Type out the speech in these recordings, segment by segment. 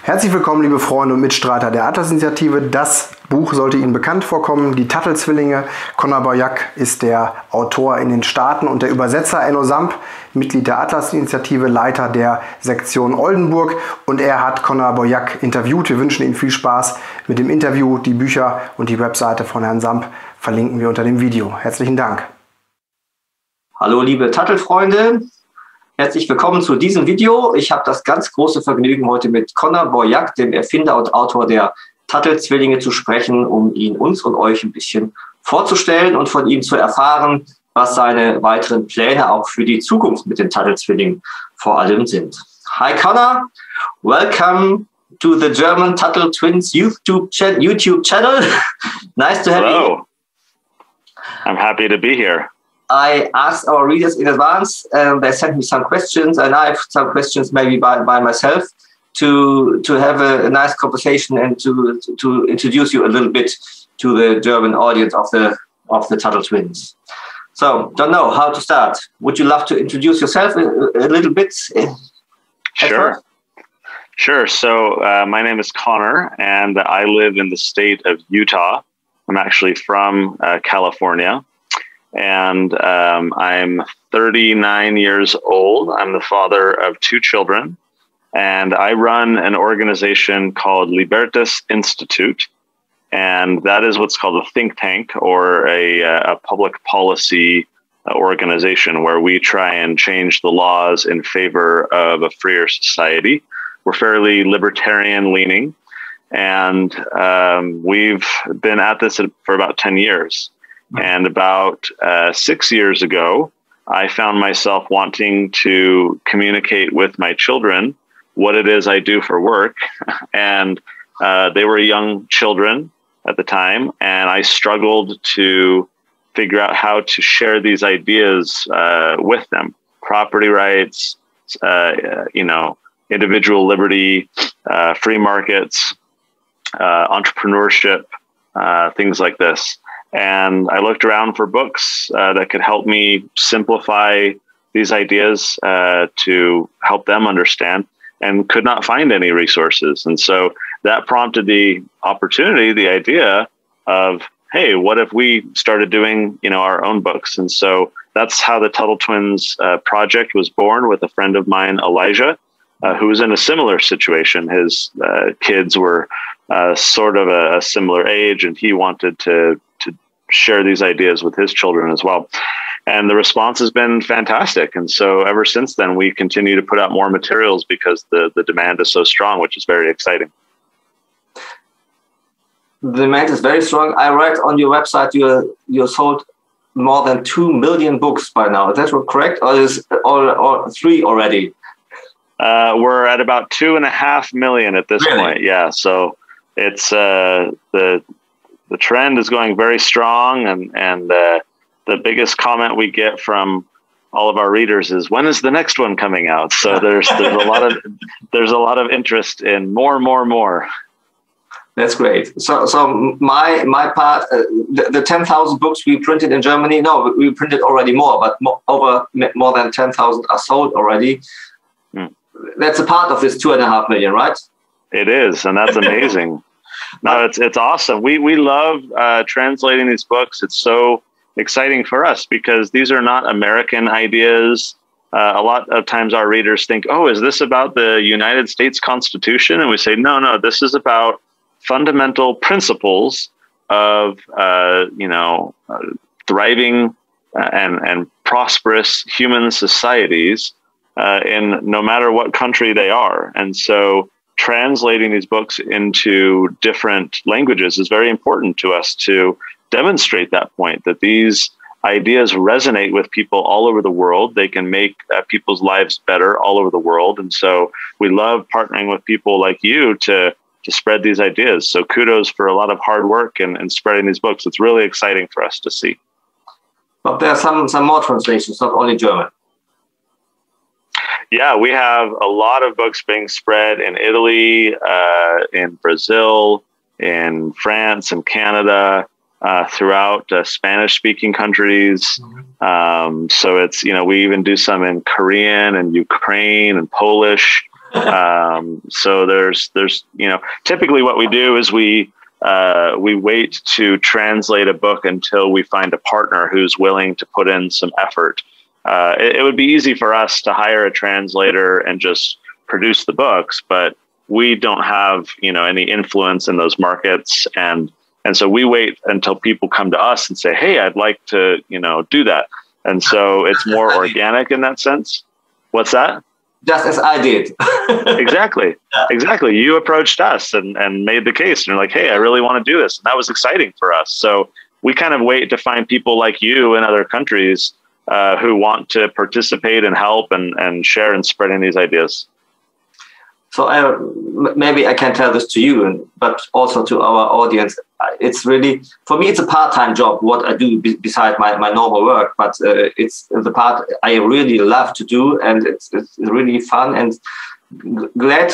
Herzlich willkommen, liebe Freunde und Mitstreiter der Atlas Initiative. Das Buch sollte Ihnen bekannt vorkommen, die Tuttle Zwillinge. Connor Boyack ist der Autor in den Staaten und der Übersetzer Enno Samp, Mitglied der Atlas Initiative, Leiter der Sektion Oldenburg. Und er hat Connor Boyack interviewt. Wir wünschen Ihnen viel Spaß mit dem Interview. Die Bücher und die Webseite von Herrn Samp verlinken wir unter dem Video. Herzlichen Dank. Hallo liebe Tuttle-Freunde. Herzlich willkommen zu diesem Video. Ich habe das ganz große Vergnügen, heute mit Connor Boyack, dem Erfinder und Autor der Tuttle Zwillinge, zu sprechen, um ihn uns und euch ein bisschen vorzustellen und von ihm zu erfahren, was seine weiteren Pläne auch für die Zukunft mit den Tuttle Zwillingen vor allem sind. Hi Connor, welcome to the German Tuttle Twins YouTube channel. Nice to have you. Hello. I'm happy to be here. I asked our readers in advance, and they sent me some questions, and I have some questions maybe by myself to have a nice conversation and to introduce you a little bit to the German audience of the Tuttle Twins. So, don't know how to start. Would you love to introduce yourself a little bit? Sure. So my name is Connor, and I live in the state of Utah. I'm actually from California. And I'm 39 years old. I'm the father of 2 children, and I run an organization called Libertär Institute, and that is what's called a think tank, or a public policy organization where we try and change the laws in favor of a freer society. We're fairly libertarian leaning, and we've been at this for about 10 years. And about 6 years ago, I found myself wanting to communicate with my children what it is I do for work. And they were young children at the time, and I struggled to figure out how to share these ideas with them. Property rights, individual liberty, free markets, entrepreneurship, things like this. And I looked around for books that could help me simplify these ideas to help them understand, and could not find any resources. And so that prompted the opportunity, the idea of, hey, what if we started doing, our own books? And so that's how the Tuttle Twins project was born, with a friend of mine, Elijah, who was in a similar situation. His kids were sort of a similar age, and he wanted to share these ideas with his children as well. And the response has been fantastic. And so ever since then, we continue to put out more materials because the demand is so strong, which is very exciting. The demand is very strong. I read on your website you sold more than 2 million books by now. Is that correct? Or is or 3 already? We're at about 2.5 million at this point. Yeah. So it's the trend is going very strong, and the biggest comment we get from all of our readers is, when is the next one coming out? So there's a lot of interest in more. That's great. So my part, the 10,000 books we printed in Germany. No, we printed already more, but more than 10,000 are sold already. That's a part of this 2.5 million, right? It is, and that's amazing. No, it's awesome. We love translating these books. It's so exciting for us because these are not American ideas. A lot of times our readers think, oh, is this about the United States Constitution? And we say, no, this is about fundamental principles of, thriving and prosperous human societies in no matter what country they are. And so translating these books into different languages is very important to us to demonstrate that point, that these ideas resonate with people all over the world. They can make people's lives better all over the world. And so we love partnering with people like you to spread these ideas. So kudos for a lot of hard work and spreading these books. It's really exciting for us to see. But there are some more translations, not only German. Yeah, we have a lot of books being spread in Italy, in Brazil, in France, and Canada, throughout Spanish-speaking countries. So it's, we even do some in Korean and Ukraine and Polish. So there's, typically what we do is we wait to translate a book until we find a partner who's willing to put in some effort. It would be easy for us to hire a translator and just produce the books, but we don't have, any influence in those markets. And so we wait until people come to us and say, hey, I'd like to, do that. And so it's more organic in that sense. What's that? Just as I did. Exactly. Exactly. You approached us and made the case, and you're like, hey, I really want to do this. And that was exciting for us. So we kind of wait to find people like you in other countries who want to participate and help and share and spreading these ideas. So maybe I can tell this to you, but also to our audience. It's really, for me, it's a part-time job, what I do beside my normal work, but it's the part I really love to do, and it's really fun and great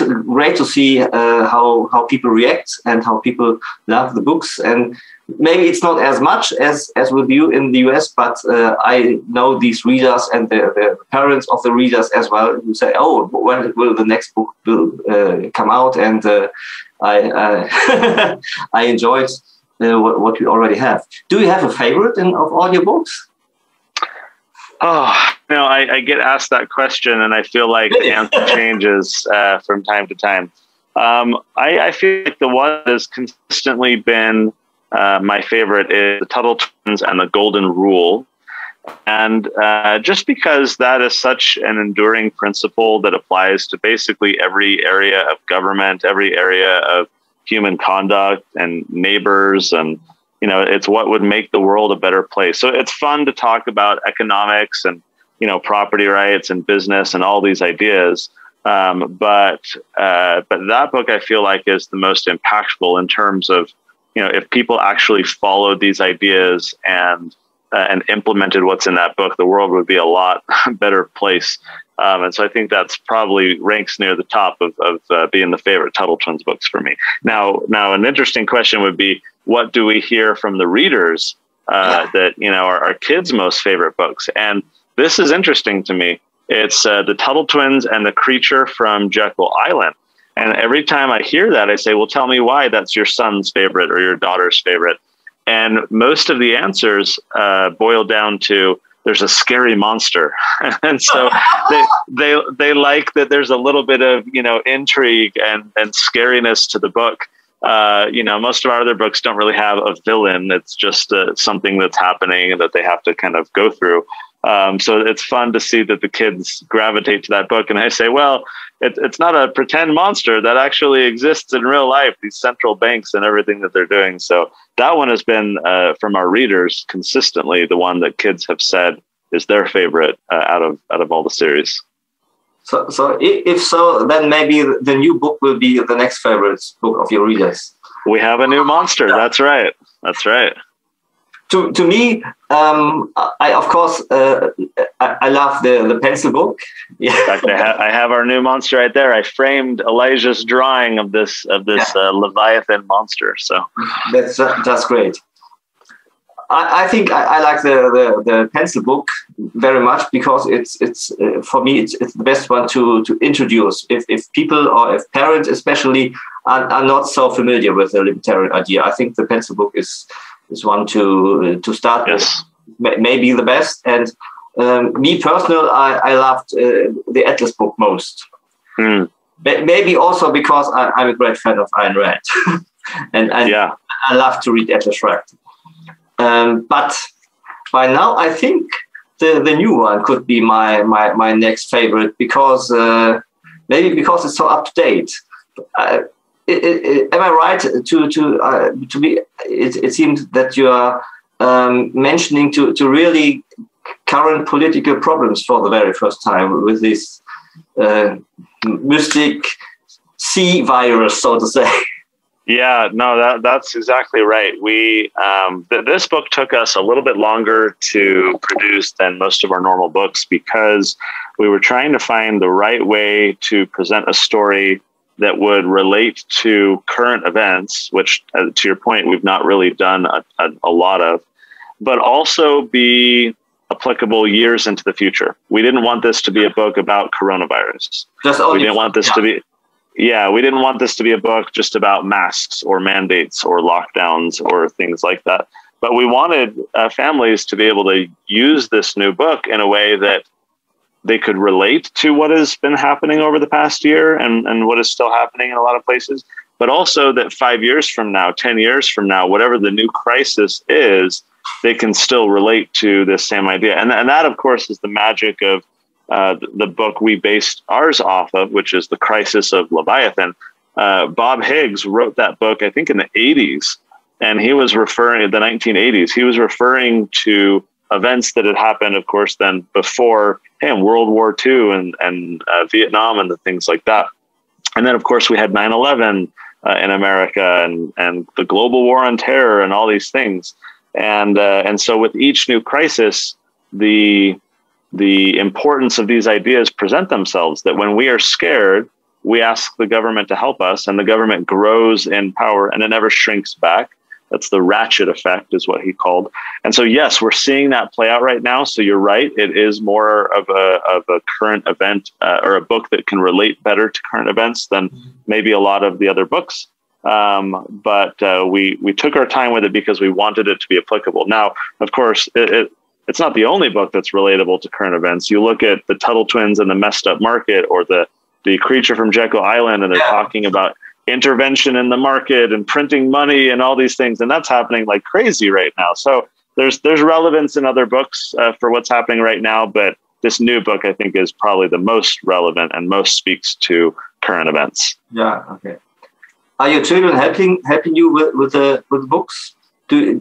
to see how people react and how people love the books. And maybe it's not as much as with you in the US, but I know these readers and the parents of the readers as well, who say, oh, when will the next book come out? And I I enjoyed what we already have. Do you have a favorite of audiobooks? Oh, I get asked that question, and I feel like the answer changes from time to time. I feel like the one that has consistently been my favorite is the Tuttle Twins and the Golden Rule. And just because that is such an enduring principle that applies to basically every area of government, every area of human conduct and neighbors, and it's what would make the world a better place. So it's fun to talk about economics and property rights and business and all these ideas. But that book, I feel like, is the most impactful in terms of if people actually followed these ideas and implemented what's in that book, the world would be a lot better place. And so I think that's probably ranks near the top of being the favorite Tuttle Twins books for me. Now, an interesting question would be, what do we hear from the readers that are our kids' most favorite books? And this is interesting to me. It's the Tuttle Twins and the Creature from Jekyll Island. And every time I hear that, I say, well, tell me why that's your son's favorite or your daughter's favorite. And most of the answers boil down to, there's a scary monster. And so they like that there's a little bit of, intrigue and scariness to the book. Most of our other books don't really have a villain. It's just something that's happening and that they have to kind of go through. So it's fun to see that the kids gravitate to that book. And I say, well, it's not a pretend monster that actually exists in real life, these central banks and everything that they're doing. So that one has been, from our readers, consistently the one that kids have said is their favorite out of all the series. So if so, then maybe the new book will be the next favorite book of your readers. We have a new monster. That's right. That's right. To me, I of course I love the pencil book. Yeah. In fact, I have our new monster right there. I framed Elijah's drawing of this Leviathan monster. So that's great. I think I like the pencil book very much because it's for me it's the best one to introduce if people or if parents especially are not so familiar with the libertarian idea. I think the pencil book is one to start yes. with, maybe the best. And me personally, I loved the Atlas book most. Maybe also because I'm a great fan of Ayn Rand, and I love to read Atlas Shrugged. But by now, I think the new one could be my next favorite because maybe because it's so up to date. Am I right to be? It seems that you are mentioning to really current political problems for the very first time with this mystic sea virus, so to say. Yeah, no, that's exactly right. This book took us a little bit longer to produce than most of our normal books because we were trying to find the right way to present a story that would relate to current events, which, to your point, we've not really done a lot of, but also be applicable years into the future. We didn't want this to be a book about coronavirus. We didn't want this to be, we didn't want this to be a book just about masks or mandates or lockdowns or things like that. But we wanted families to be able to use this new book in a way that they could relate to what has been happening over the past year and what is still happening in a lot of places, but also that 5 years from now, 10 years from now, whatever the new crisis is, they can still relate to this same idea. And that, of course, is the magic of the book we based ours off of, which is The Crisis of Leviathan. Bob Higgs wrote that book, I think, in the 80s, and he was referring, the 1980s, he was referring to events that had happened, of course, then before World War II and Vietnam and the things like that. And then, of course, we had 9/11 in America and the global war on terror and all these things. And so with each new crisis, the importance of these ideas present themselves, that when we are scared, we ask the government to help us, and the government grows in power and it never shrinks back. That's the ratchet effect, is what he called. And so, yes, we're seeing that play out right now. So you're right. It is more of a current event or a book that can relate better to current events than maybe a lot of the other books. But we took our time with it because we wanted it to be applicable. Now, of course, it's not the only book that's relatable to current events. You look at the Tuttle Twins and the Messed Up Market, or the Creature from Jekyll Island, and they're talking about intervention in the market and printing money and all these things. And that's happening like crazy right now. So there's relevance in other books for what's happening right now. But this new book, I think, is probably the most relevant and most speaks to current events. Yeah. Okay. Are your children helping you with the books? Do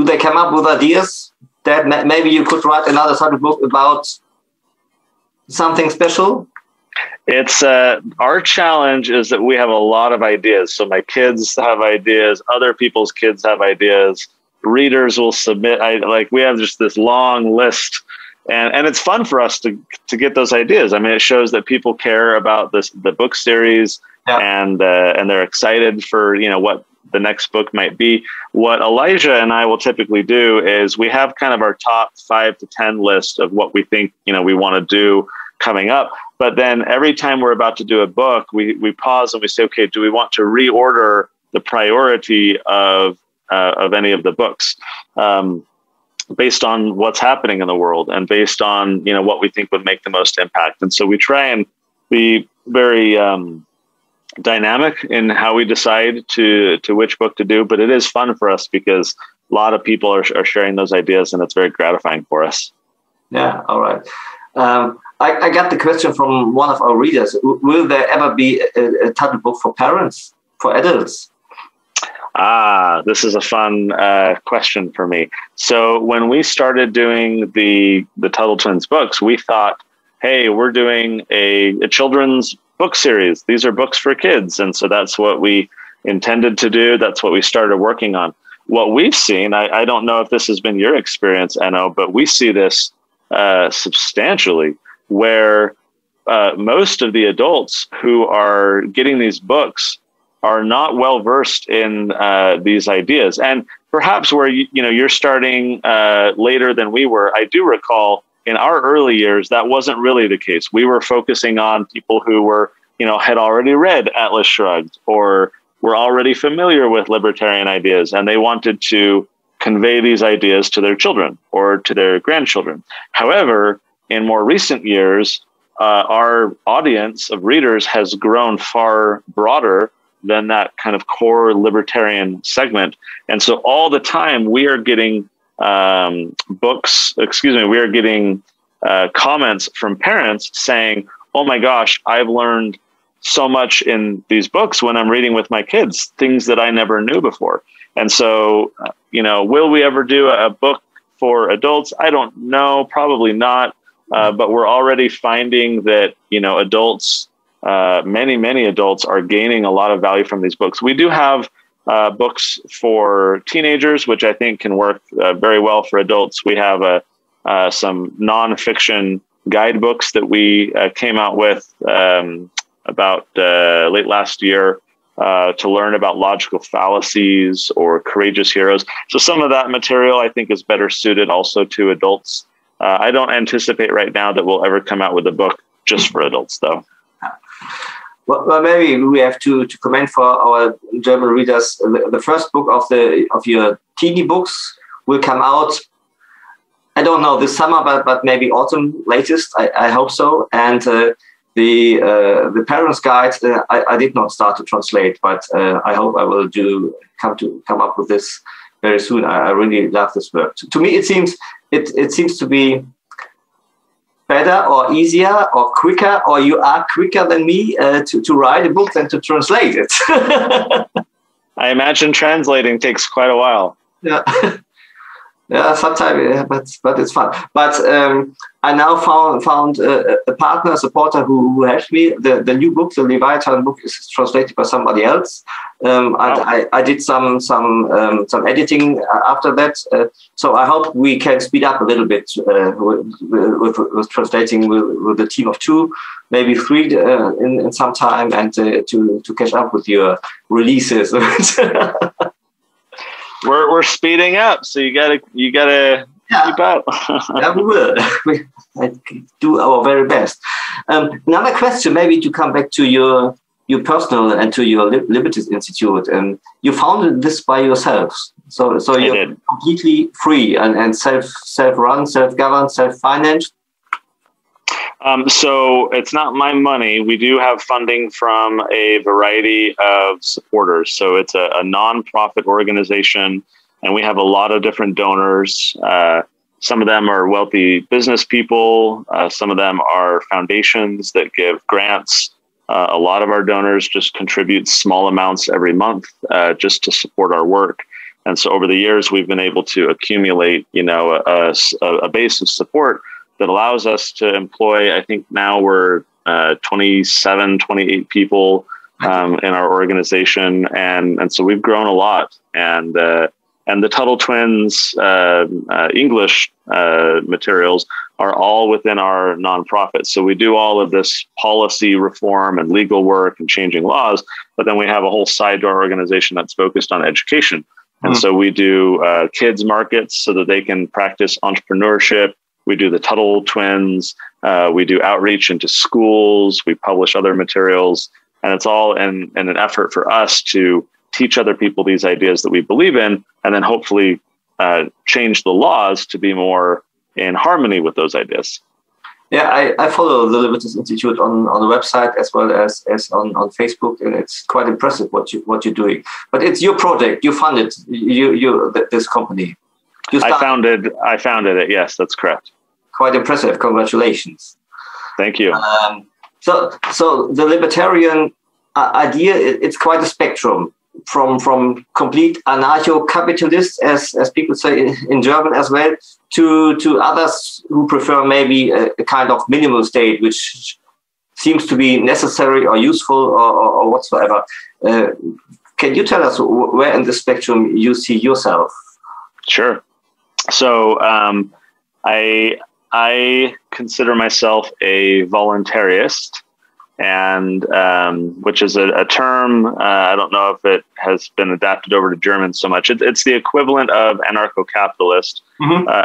they come up with ideas that maybe you could write another sort of book about something special? It's our challenge is that we have a lot of ideas. So my kids have ideas, other people's kids have ideas, readers will submit. We have just this long list, and it's fun for us to get those ideas. I mean, it shows that people care about the book series, and they're excited for what the next book might be. What Elijah and I will typically do is we have kind of our top 5 to 10 list of what we think we want to do coming up. But then every time we're about to do a book, we pause and we say, okay, do we want to reorder the priority of any of the books based on what's happening in the world and based on what we think would make the most impact? And so we try and be very dynamic in how we decide to which book to do. But it is fun for us because a lot of people are sharing those ideas, and it's very gratifying for us. Yeah. All right. I got the question from one of our readers. Will there ever be a Tuttle book for parents, for adults? This is a fun question for me. So when we started doing the Tuttle Twins books, we thought, hey, we're doing a children's book series. These are books for kids. And so that's what we intended to do. That's what we started working on. What we've seen, I don't know if this has been your experience, Enno, but we see this substantially, where most of the adults who are getting these books are not well versed in these ideas, and perhaps where you're starting later than we were. I do recall in our early years that wasn't really the case. We were focusing on people who were had already read Atlas Shrugged or were already familiar with libertarian ideas, and they wanted to convey these ideas to their children or to their grandchildren. However, in more recent years, our audience of readers has grown far broader than that kind of core libertarian segment. And so all the time we are getting we are getting comments from parents saying, oh my gosh, I've learned so much in these books when I'm reading with my kids, things that I never knew before. And so, will we ever do a book for adults? I don't know, probably not. But we're already finding that, adults, many adults are gaining a lot of value from these books. We do have books for teenagers, which I think can work very well for adults. We have some nonfiction guidebooks that we came out with about late last year to learn about logical fallacies or courageous heroes. So some of that material I think is better suited also to adults. I don't anticipate right now that we'll ever come out with a book just for adults, though. Well, maybe we have to comment for our German readers. The first book of your teeny books will come out, I don't know, this summer, but maybe autumn latest. I hope so. And the Parents' Guide, I did not start to translate, but I hope I will come up with this very soon. I really love this work. To me, it seems to be better or easier or quicker, or you are quicker than me to write a book than to translate it. I imagine translating takes quite a while. Yeah. Yeah, sometimes, but it's fun. But I now found a partner, a supporter who helped me. The new book, the Leviathan book, is translated by somebody else. Wow. I did some editing after that. So I hope we can speed up a little bit with translating with the team of 2, maybe 3 in some time, and to catch up with your releases. We're speeding up, so you gotta keep up. Yeah, we will. We do our very best. Another question, maybe to come back to your personal and to your Liberties Institute. You founded this by yourselves, so you're completely free and self-run, self-governed, self-financed. So it's not my money. We do have funding from a variety of supporters. So it's a nonprofit organization, and we have a lot of different donors. Some of them are wealthy business people. Some of them are foundations that give grants. A lot of our donors just contribute small amounts every month just to support our work. And so over the years, we've been able to accumulate, a base of support that allows us to employ, I think now we're 27, 28 people in our organization. And so we've grown a lot. And the Tuttle Twins English materials are all within our nonprofit. So we do all of this policy reform and legal work and changing laws, but then we have a whole side to our organization that's focused on education. And so we do kids markets so that they can practice entrepreneurship. We do the Tuttle Twins. We do outreach into schools. We publish other materials. And it's all in an effort for us to teach other people these ideas that we believe in, and then hopefully change the laws to be more in harmony with those ideas. Yeah, I follow the Liberties Institute on the website as well as on Facebook, and it's quite impressive what you're doing. But it's your project. You funded this company. I founded it. Yes, that's correct. Quite impressive. Congratulations. Thank you. So the libertarian idea, it's quite a spectrum from complete anarcho-capitalists, as people say in German as well, to others who prefer maybe a kind of minimal state, which seems to be necessary or useful or whatsoever. Can you tell us where in the spectrum you see yourself? Sure. So I consider myself a voluntarist, and which is a term, I don't know if it has been adapted over to German so much. It's the equivalent of anarcho-capitalist.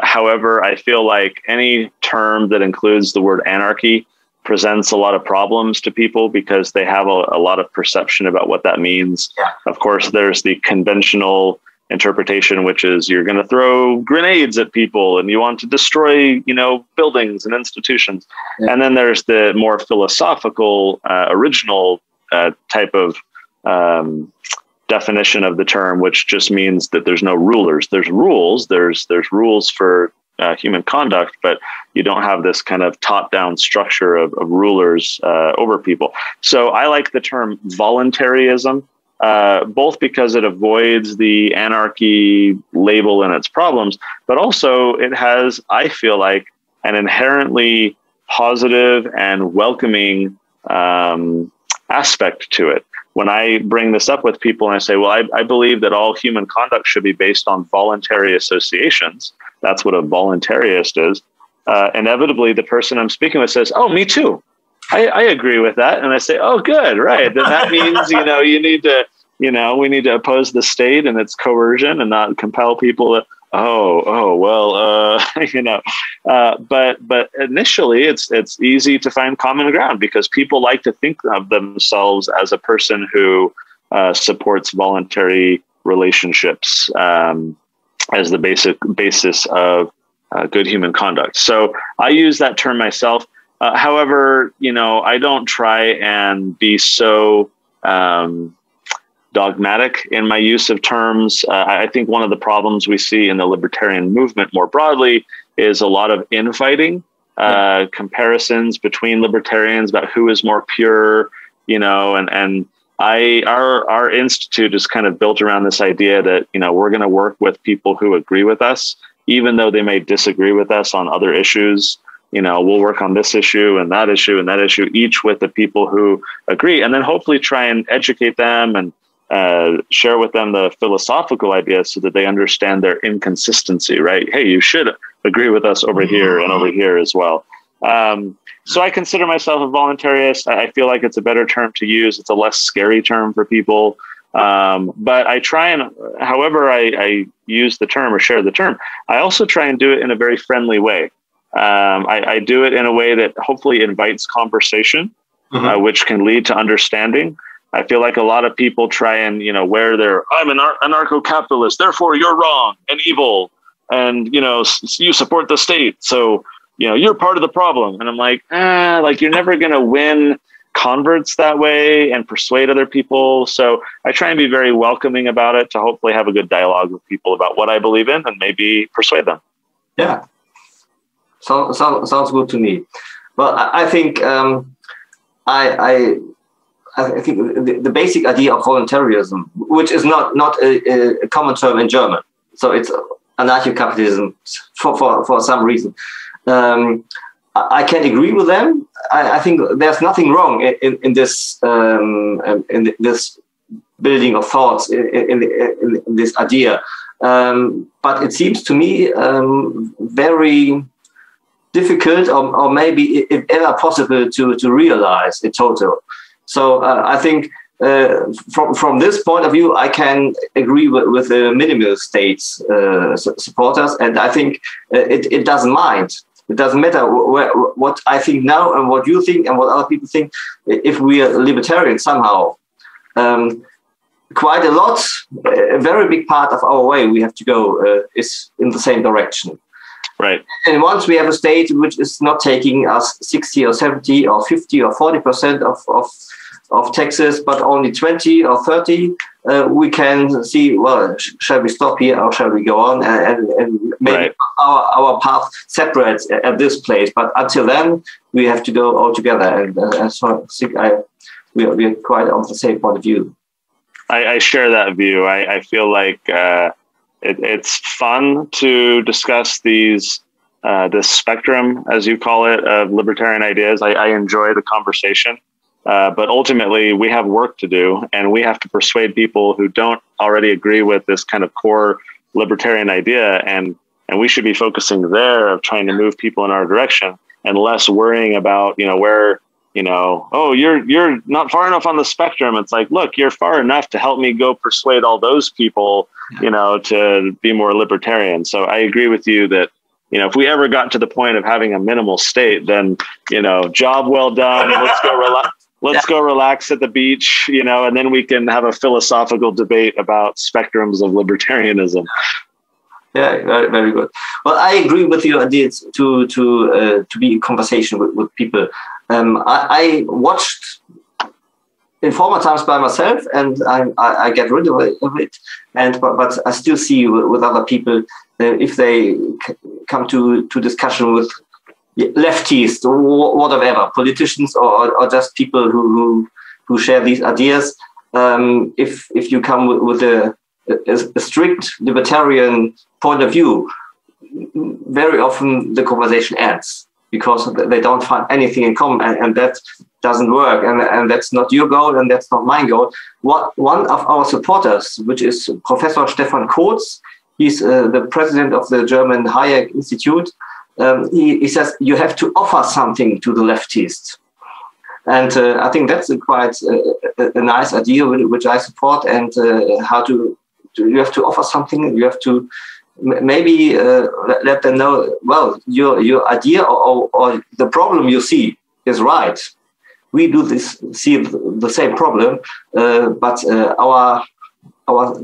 However, I feel like any term that includes the word anarchy presents a lot of problems to people because they have a lot of perception about what that means. Yeah. Of course, there's the conventional interpretation, which is you're going to throw grenades at people and you want to destroy, buildings and institutions. Yeah. And then there's the more philosophical, original type of definition of the term, which just means that there's no rulers. There's rules. There's rules for human conduct, but you don't have this kind of top-down structure of rulers over people. So I like the term voluntarism. Both because it avoids the anarchy label and its problems, but also it has, I feel like, an inherently positive and welcoming aspect to it. When I bring this up with people and I say, well, I believe that all human conduct should be based on voluntary associations. That's what a voluntarist is. Inevitably, the person I'm speaking with says, oh, me too. I agree with that. And I say, oh, good. Right. Then that means, you need to we need to oppose the state and its coercion and not compel people to, but initially it's easy to find common ground because people like to think of themselves as a person who supports voluntary relationships as the basis of good human conduct. So I use that term myself. However, I don't try and be so dogmatic in my use of terms. I think one of the problems we see in the libertarian movement more broadly is a lot of infighting, comparisons between libertarians about who is more pure, and our institute is kind of built around this idea that, we're going to work with people who agree with us, even though they may disagree with us on other issues. We'll work on this issue and that issue and that issue, each with the people who agree, and then hopefully try and educate them and share with them the philosophical ideas so that they understand their inconsistency, right? Hey, you should agree with us over here and over here as well. So I consider myself a voluntarist. I feel like it's a better term to use. It's a less scary term for people. But I try and, however I use the term or share the term, I also try and do it in a very friendly way. I do it in a way that hopefully invites conversation, which can lead to understanding. I feel like a lot of people try and, wear their, I'm an anarcho-capitalist, therefore you're wrong and evil. And, you support the state. So, you're part of the problem. And I'm like, you're never going to win converts that way and persuade other people. So I try and be very welcoming about it to hopefully have a good dialogue with people about what I believe in and maybe persuade them. Yeah. Sounds good to me. Well, I think I think the basic idea of voluntarism, which is not a common term in German, so it's anarcho-capitalism for some reason. I can agree with them. I think there's nothing wrong in this building of thoughts in this idea, but it seems to me very difficult, or maybe if ever possible, to realize in total. So I think from this point of view, I can agree with the minimal states supporters, and I think it doesn't mind. It doesn't matter what I think now and what you think and what other people think. If we are libertarian somehow, quite a lot, a very big part of our way we have to go is in the same direction. Right. And once we have a state which is not taking us 60 or 70 or 50 or 40% of taxes, but only 20 or 30, we can see, well, shall we stop here or shall we go on? And maybe our path separates at this place. But until then, we have to go all together. And so I think we are quite on the same point of view. I share that view. I feel like it's fun to discuss this spectrum, as you call it, of libertarian ideas. I enjoy the conversation. But ultimately, we have work to do, and we have to persuade people who don't already agree with this kind of core libertarian idea. And we should be focusing there of trying to move people in our direction and less worrying about, where, oh, you're not far enough on the spectrum. It's like, look, you're far enough to help me go persuade all those people, to be more libertarian. So I agree with you that, if we ever got to the point of having a minimal state, then, job well done. Let's go relax at the beach, and then we can have a philosophical debate about spectrums of libertarianism. Yeah, very, very good. Well, I agree with your ideas to be in conversation with people. I watched in former times by myself, and I get rid of it. But I still see with other people if they come to discussion with leftists or whatever, politicians or just people who share these ideas. If you come with a strict libertarian point of view, very often the conversation ends because they don't find anything in common, and that doesn't work, and that's not your goal, and that's not my goal. One of our supporters, which is Professor Stefan Kotz, he's the president of the German Hayek Institute. He says you have to offer something to the leftists. And I think that's quite a nice idea, which I support. And how to you have to offer something. You have to maybe let them know, well, your idea or the problem you see is right. We do see the same problem, but our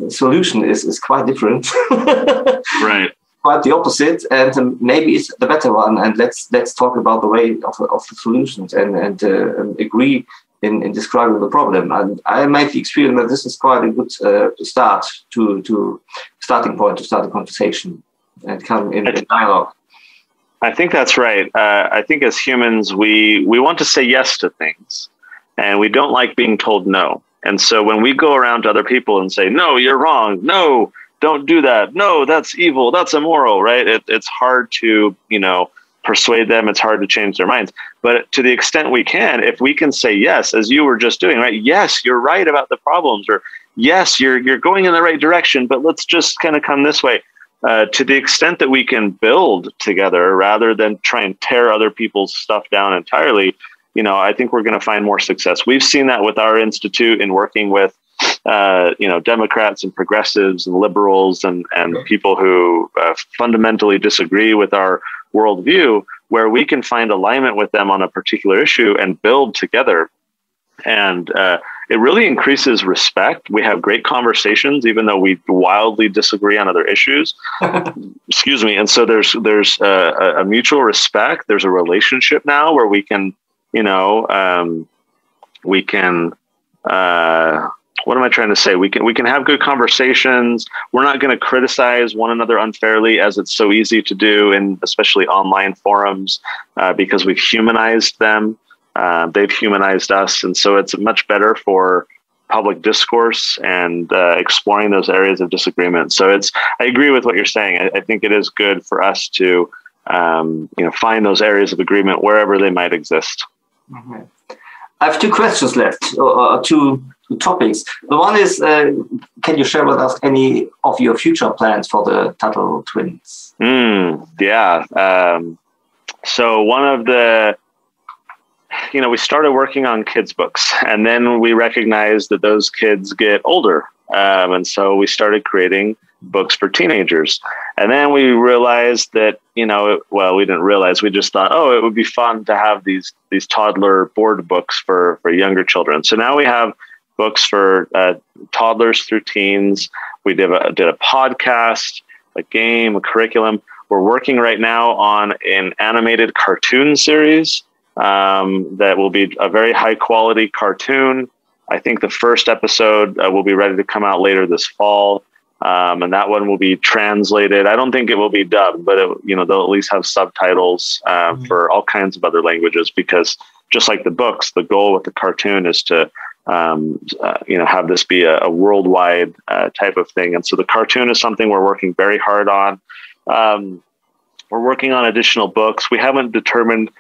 solution is quite different. Right. Quite the opposite, and maybe it's the better one. And let's talk about the way of the solutions and agree in describing the problem. And I made the experience that this is quite a good starting point to start a conversation and come in dialogue. I think that's right. I think as humans, we want to say yes to things, and we don't like being told no. And so when we go around to other people and say, no, you're wrong, no, don't do that, no, that's evil, that's immoral, right? It's hard to, persuade them. It's hard to change their minds. But to the extent we can, if we can say yes, as you were just doing, right? Yes, you're right about the problems, or yes, you're going in the right direction, but let's just kind of come this way. To the extent that we can build together rather than try and tear other people's stuff down entirely, I think we're going to find more success. We've seen that with our institute in working with, Democrats and progressives and liberals and people who fundamentally disagree with our worldview, where we can find alignment with them on a particular issue and build together. And it really increases respect. We have great conversations, even though we wildly disagree on other issues. Excuse me. And so there's a mutual respect. There's a relationship now where we can, what am I trying to say? We can have good conversations. We're not going to criticize one another unfairly, as it's so easy to do in especially online forums, because we've humanized them. They've humanized us. And so it's much better for public discourse and exploring those areas of disagreement. So I agree with what you're saying. I think it is good for us to find those areas of agreement wherever they might exist. Mm-hmm. I have two questions left, or two topics. The one is, can you share with us any of your future plans for the Tuttle Twins? Yeah. So one of the, we started working on kids' books, and then we recognized that those kids get older. And so we started creating books for teenagers. And then we realized that, we didn't realize, we just thought, it would be fun to have these toddler board books for younger children. So now we have books for toddlers through teens. We did a podcast, a game, a curriculum. We're working right now on an animated cartoon series that will be a very high quality cartoon. I think the first episode will be ready to come out later this fall. And that one will be translated. I don't think it will be dubbed, but they'll at least have subtitles for all kinds of other languages, because just like the books, the goal with the cartoon is to have this be a worldwide type of thing. And so the cartoon is something we're working very hard on. We're working on additional books. We haven't determined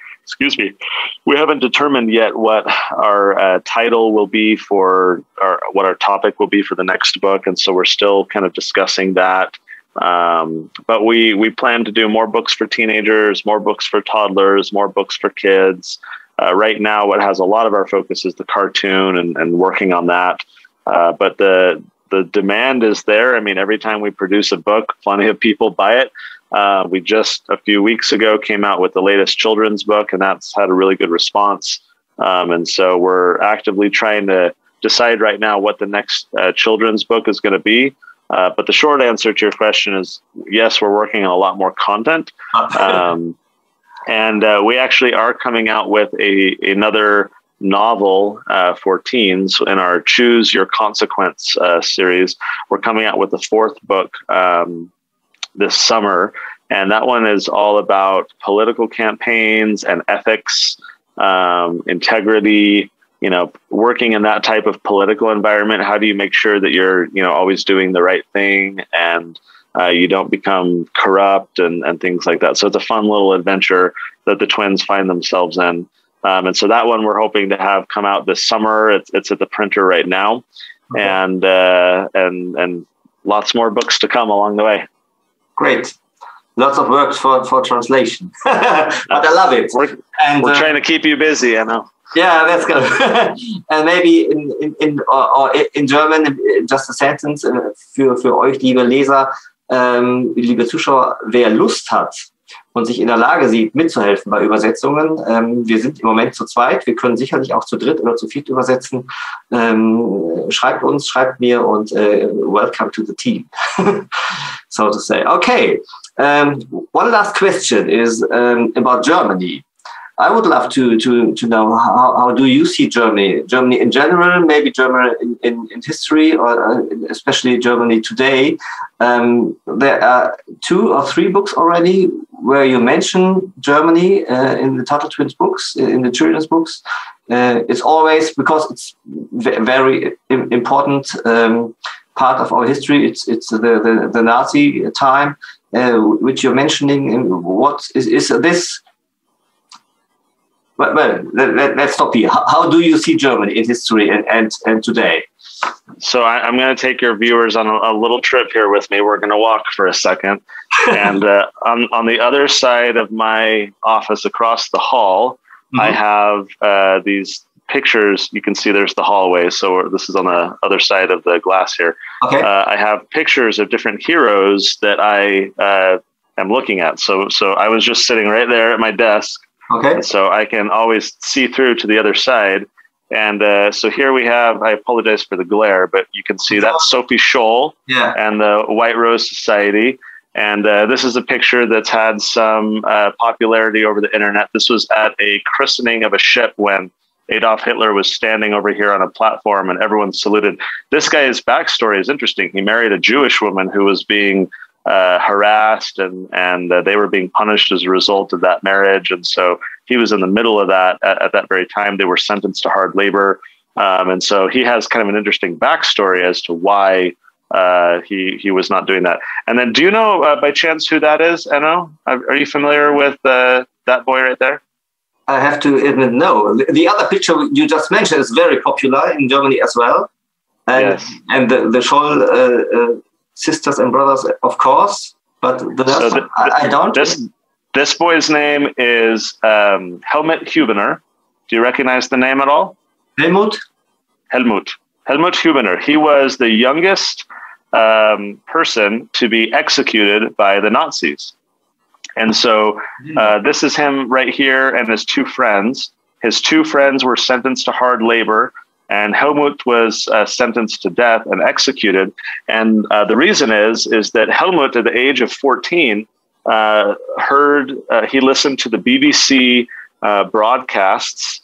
yet what our title will be for, or what our topic will be for the next book. And so we're still kind of discussing that. But we plan to do more books for teenagers, more books for toddlers, more books for kids. Right now, what has a lot of our focus is the cartoon and working on that. But the demand is there. I mean, every time we produce a book, plenty of people buy it. We just a few weeks ago came out with the latest children's book, and that's had a really good response. And so we're actively trying to decide right now what the next children's book is going to be. But the short answer to your question is yes, we're working on a lot more content. And we actually are coming out with another novel for teens in our Choose Your Consequence series. We're coming out with the fourth book this summer, and that one is all about political campaigns and ethics, integrity, working in that type of political environment. How do you make sure that you're, always doing the right thing and you don't become corrupt and things like that. So it's a fun little adventure that the twins find themselves in. And so that one we're hoping to have come out this summer. It's at the printer right now. Okay. And lots more books to come along the way. Great. lots of work for translation, but I love it. We're trying to keep you busy, I know. Yeah, that's good. And maybe in German, just a sentence für euch, liebe Leser, liebe Zuschauer, wer Lust hat und sich in der Lage sieht, mitzuhelfen bei Übersetzungen. Wir sind im Moment zu zweit. Wir können sicherlich auch zu dritt oder zu viert übersetzen. Schreibt uns, schreibt mir und welcome to the team, so to say. Okay, one last question is about Germany. I would love to know how do you see Germany? Germany in general, maybe Germany in history, or especially Germany today. There are 2 or 3 books already where you mention Germany in the Tuttle Twins books, in the children's books. It's always because it's very important part of our history. It's the Nazi time, which you're mentioning. What is this? Well, let's stop here. How do you see Germany in history and today? So I'm going to take your viewers on a little trip here with me. We're going to walk for a second. And on the other side of my office across the hall, I have these pictures. You can see there's the hallway. So this is on the other side of the glass here. Okay. I have pictures of different heroes that I am looking at. So I was just sitting right there at my desk. Okay. So I can always see through to the other side. And so here we have, I apologize for the glare, but you can see that's Sophie Scholl and the White Rose Society. And this is a picture that's had some popularity over the internet. This was at a christening of a ship when Adolf Hitler was standing over here on a platform and everyone saluted. This guy's backstory is interesting. He married a Jewish woman who was being harassed and they were being punished as a result of that marriage. And so he was in the middle of that at that very time. They were sentenced to hard labor. And so he has kind of an interesting backstory as to why he was not doing that. And then do you know by chance who that is, Enno? Are you familiar with that boy right there? I have to admit, no. The other picture you just mentioned is very popular in Germany as well. And, and the Scholl sisters and brothers, of course, but I don't. This boy's name is Helmut Kubiner. Do you recognize the name at all? Helmut Kubiner. He was the youngest person to be executed by the Nazis. And so this is him right here and his 2 friends. His 2 friends were sentenced to hard labor, and Helmut was sentenced to death and executed. And the reason is that Helmut, at the age of 14, he listened to the BBC broadcasts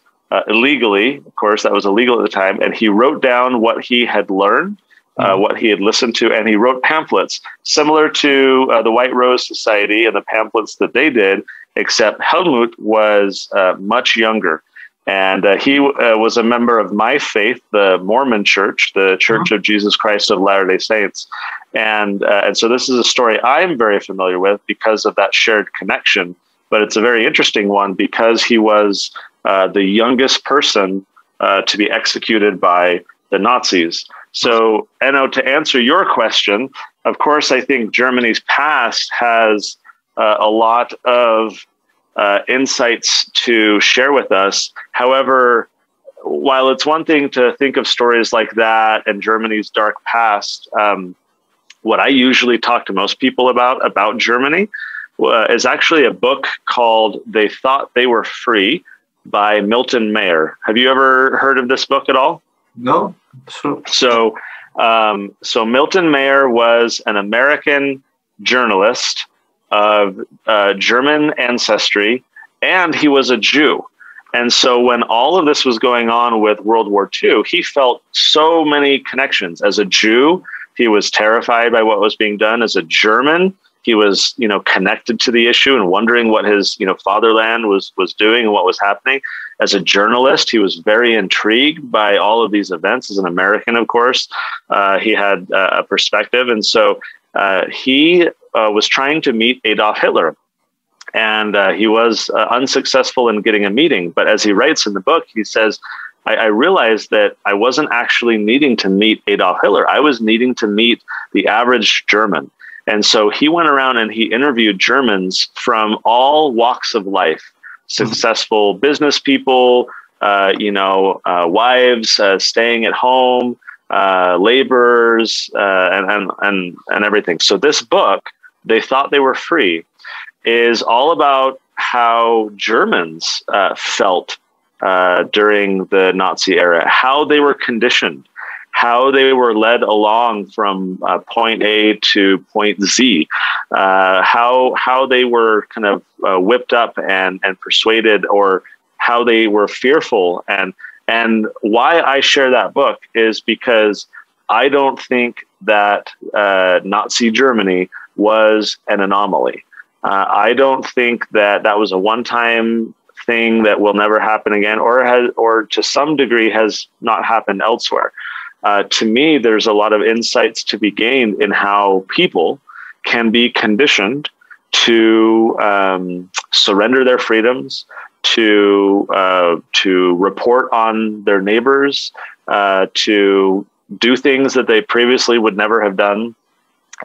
illegally. Of course, that was illegal at the time. And he wrote down what he had learned, what he had listened to, and he wrote pamphlets similar to the White Rose Society and the pamphlets that they did, except Helmut was much younger. And he was a member of my faith, the Mormon Church, the Church of Jesus Christ of Latter-day Saints. And so this is a story I'm very familiar with because of that shared connection. But it's a very interesting one because he was the youngest person to be executed by the Nazis. So, Enno, to answer your question, of course, I think Germany's past has a lot of insights to share with us. However, while it's one thing to think of stories like that and Germany's dark past, what I usually talk to most people about Germany is actually a book called They Thought They Were Free by Milton Mayer. Have you ever heard of this book at all? No. Sure. So Milton Mayer was an American journalist of German ancestry, and he was a Jew. And so when all of this was going on with World War II, he felt so many connections. As a Jew, he was terrified by what was being done. As a German, he was, connected to the issue and wondering what his, fatherland was doing and what was happening. As a journalist, he was very intrigued by all of these events. As an American, of course, he had a perspective. And so he was trying to meet Adolf Hitler. And he was unsuccessful in getting a meeting. But as he writes in the book, he says, I realized that I wasn't actually needing to meet Adolf Hitler. I was needing to meet the average German. And so he went around and he interviewed Germans from all walks of life, successful business people, wives staying at home, laborers, and everything. So this book, They Thought They Were Free, is all about how Germans felt during the Nazi era, how they were conditioned, how they were led along from point A to point Z, how they were kind of whipped up and persuaded, or how they were fearful. And why I share that book is because I don't think that Nazi Germany was an anomaly. I don't think that that was a one-time thing that will never happen again, or to some degree has not happened elsewhere. To me, there's a lot of insights to be gained in how people can be conditioned to surrender their freedoms, to report on their neighbors, to do things that they previously would never have done.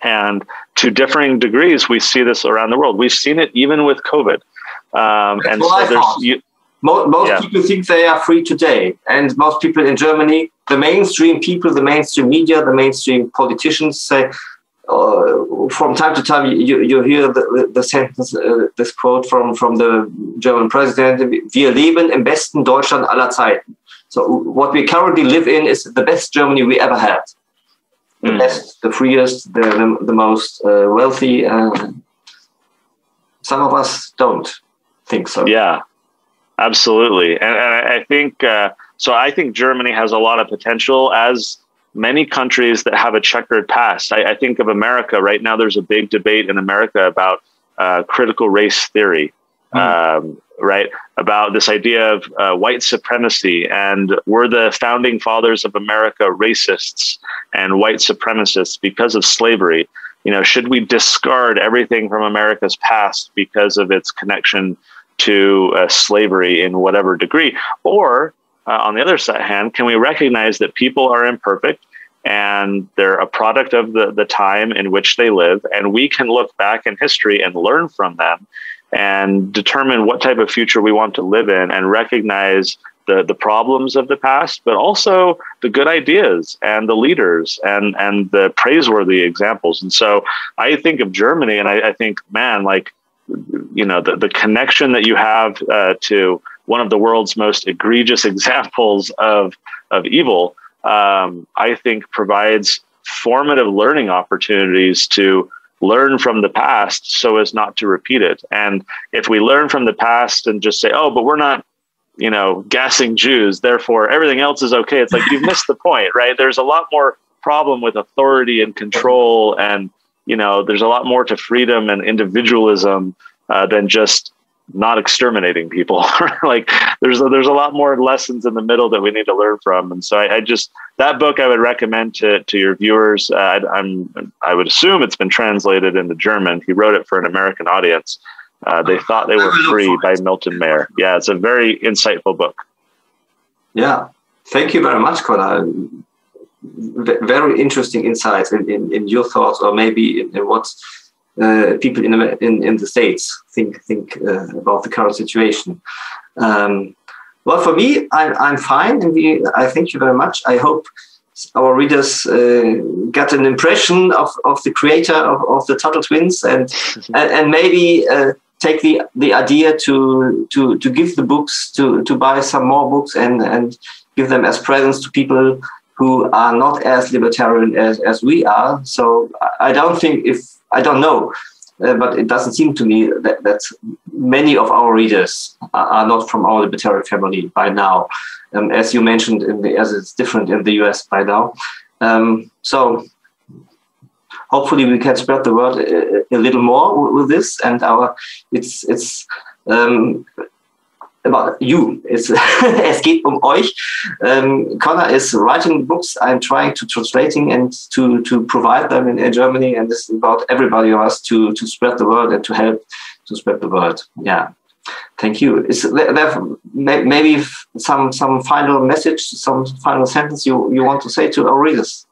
And to differing degrees, we see this around the world. We've seen it even with COVID. And so there's most people think they are free today, and most people in Germany, the mainstream people, the mainstream media, the mainstream politicians say, from time to time, you hear the sentence, this quote from the German president: "Wir leben im besten Deutschland aller Zeiten." So what we currently live in is the best Germany we ever had. The best, the freest, the most wealthy. Some of us don't think so. Yeah, absolutely. And I think, so I think Germany has a lot of potential, as many countries that have a checkered past. I think of America right now. There's a big debate in America about critical race theory, right? About this idea of white supremacy, and were the founding fathers of America racists and white supremacists because of slavery? You know, should we discard everything from America's past because of its connection to slavery in whatever degree? Or on the other hand, can we recognize that people are imperfect and they're a product of the time in which they live, and we can look back in history and learn from them and determine what type of future we want to live in, and recognize the problems of the past, but also the good ideas and the leaders and the praiseworthy examples. And so I think of Germany, and I think, man, like, you know, the connection that you have to one of the world's most egregious examples of evil, I think provides formative learning opportunities to learn from the past so as not to repeat it. And if we learn from the past and just say, oh, but we're not, you know, gassing Jews, therefore everything else is okay, it's like you've missed the point, right? There's a lot more problem with authority and control, and, you know, there's a lot more to freedom and individualism than just not exterminating people. Like there's a lot more lessons in the middle that we need to learn from. And so I just, that book I would recommend to your viewers. I would assume it's been translated into German. He wrote it for an American audience. They Thought They Were Free by Milton Mayer. Yeah, it's a very insightful book. Yeah, thank you very much, Connor. Very interesting insights in your thoughts, or maybe in what people in the States think about the current situation. Well, for me, I'm fine, and I thank you very much. I hope our readers get an impression of the creator of the Tuttle Twins, and maybe take the idea to give the books, to buy some more books and give them as presents to people who are not as libertarian as we are. So I don't know, but it doesn't seem to me that many of our readers are not from our libertarian family by now, as you mentioned, as it's different in the US by now. So hopefully we can spread the word a little more with this, and it's about you. Es geht euch. Connor is writing books. I'm trying to translating and to provide them in Germany, and it's about everybody of us to spread the word and to help to spread the word. Yeah, thank you. Is there maybe some final message, some final sentence you want to say to our readers?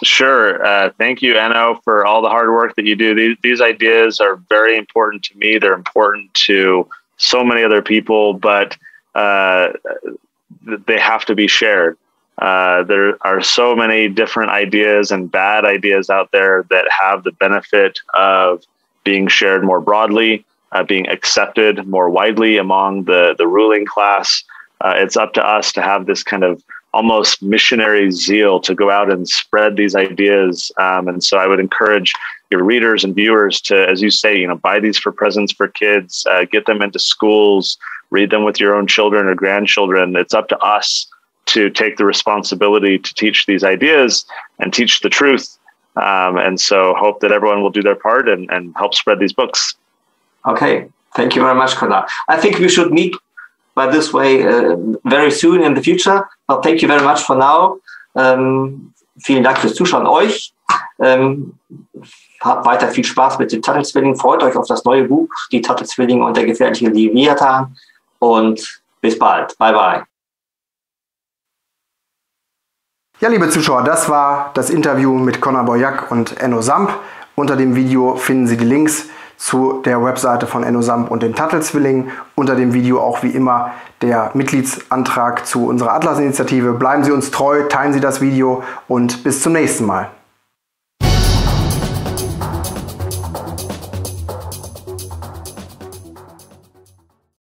Sure. Thank you, Enno, for all the hard work that you do. These ideas are very important to me. They're important to so many other people, but they have to be shared. There are so many different ideas and bad ideas out there that have the benefit of being shared more broadly, being accepted more widely among the ruling class. It's up to us to have this kind of almost missionary zeal to go out and spread these ideas. And so I would encourage your readers and viewers to, as you say, buy these for presents for kids, get them into schools, read them with your own children or grandchildren. It's up to us to take the responsibility to teach these ideas and teach the truth. And so hope that everyone will do their part and help spread these books. Okay. Thank you very much, Connor. I think we should meet by this way very soon in the future. But thank you very much for now. Vielen Dank fürs Zuschauen euch. Habt weiter viel Spaß mit den Tuttle Zwillingen. Freut euch auf das neue Buch, die Tuttle Zwillinge und der gefährliche Leviathan. Und bis bald. Bye, bye. Ja, liebe Zuschauer, das war das Interview mit Connor Boyack und Enno Samp. Unter dem Video finden Sie die Links zu der Webseite von Enno Samp und den Tuttle Zwillingen. Unter dem Video auch wie immer der Mitgliedsantrag zu unserer Atlas Initiative. Bleiben Sie uns treu, teilen Sie das Video und bis zum nächsten Mal.